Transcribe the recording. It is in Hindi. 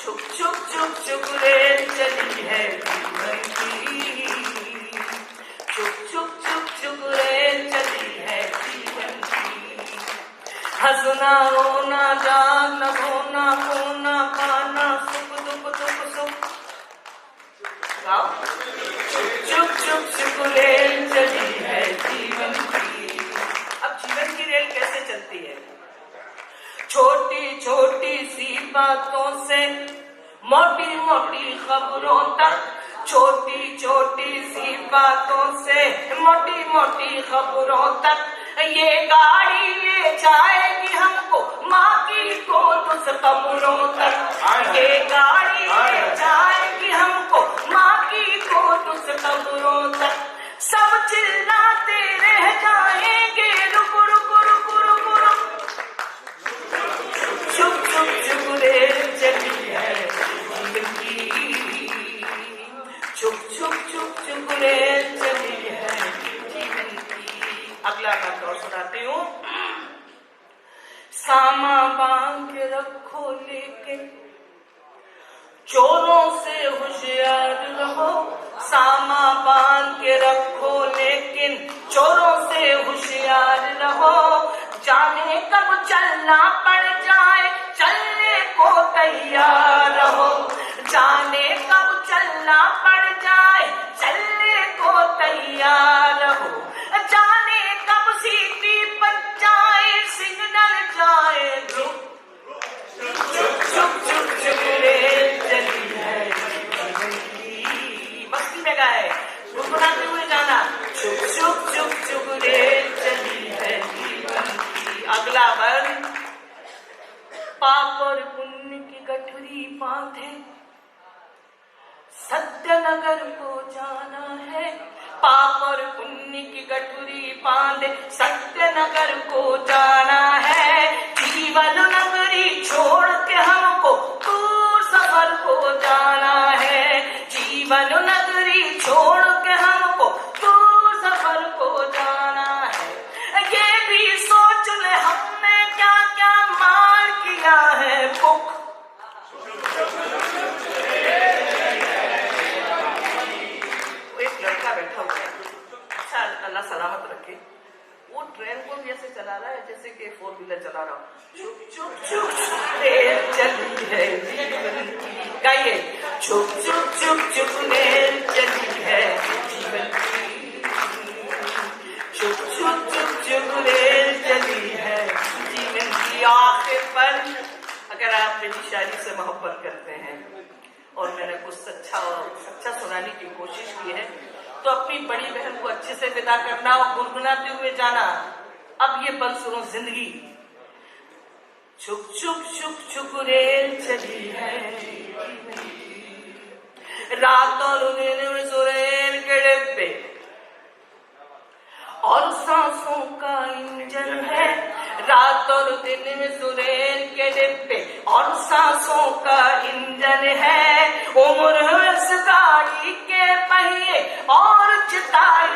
छुक छुक छुक छुक रेल चली है जीवन की, छुक छुक छुक छुक रेल चली है जीवन की। हंसना रोना जागना सोना खोना पाना सुख दुख दुख सुख, गाओ। छुक छुक छुक रेल चली है जीवन की। अब जीवन की रेल कैसे चलती है? छोटी छोटी सी बातों से मोटी मोटी खबरों तक, छोटी छोटी सी बातों से मोटी मोटी खबरों तक, ये गाड़ी ले जाएगी हमको माँ की गोद उस कब्रों तक, ये गाड़ी ले जाएगी हमको माँ की गोद उस कब्रों तक। सब चिल्लाते रह जाएंगे रुक रुक रुक रुक रुक, चुप चुप चुप रेल चली है जीवन की, चुप चुप चुप चुप रेल चली है जीवन की। अगला मैं और सुनाती हूँ। सामा बांध के रखो लेकिन चोरों से होशियार रहो, सामा बांध के रखो लेकिन चोरों से होशियार रहो। जाने कब चलना पड़ जाए चलने को तैयार रहो, जाने कब चलना पड़ जाए चलने को तैयार रहो। जाने कब सीटी बज जाए सिग्नल जाए चुप चुप चुप चुप रेल चली है जीवन की। मस्ती में गाए, गुनगुनाते हुए जाना, चुप चुप चुप चुप रेल चली है जीवन की। अगला वर्ण, पाप और पुण्य की गठरी बांधे सत्यनगर को जाना है, पाप और पुण्य की गठरी बांधे सत्यनगर को जाना है। जीवन नगरी छोड़ के हमको दूर सफर को जाना है, जीवन नगरी छोड़ के हमको दूर सफर को जाना है। ये भी सोच ले हमने क्या क्या मार किया है भूख, एक लड़का बैठा हुआ है, अच्छा अल्लाह सलामत रखे, वो ट्रेन को भी ऐसे चला रहा है जैसे कि 4 व्हीलर चला रहा हो। चुप चुप चुप रेल चली है जीवन की, गाइए। चुप चुप चुप चुप रेल चली है जीवन की, चुप चुप चुप चुप रेल चली है जीवन की। आखिर पर अगर आप मेरी शायरी से मोहब्बत करते हैं और मैंने कुछ अच्छा सुनाने की कोशिश की है तो अपनी बड़ी बहन को अच्छे से विदा करना और गुनगुनाते हुए जाना। अब ये बंद सुनो जिंदगी। छुक छुक छुक छुक रेल चली है रात और दिन में सुरेल के डिब्बे और सांसों का इंजन है, रात और दिन में सुरेल के डिब्बे और सांसों का इंजन है। उम्र इस गाड़ी के पहिए और चिताई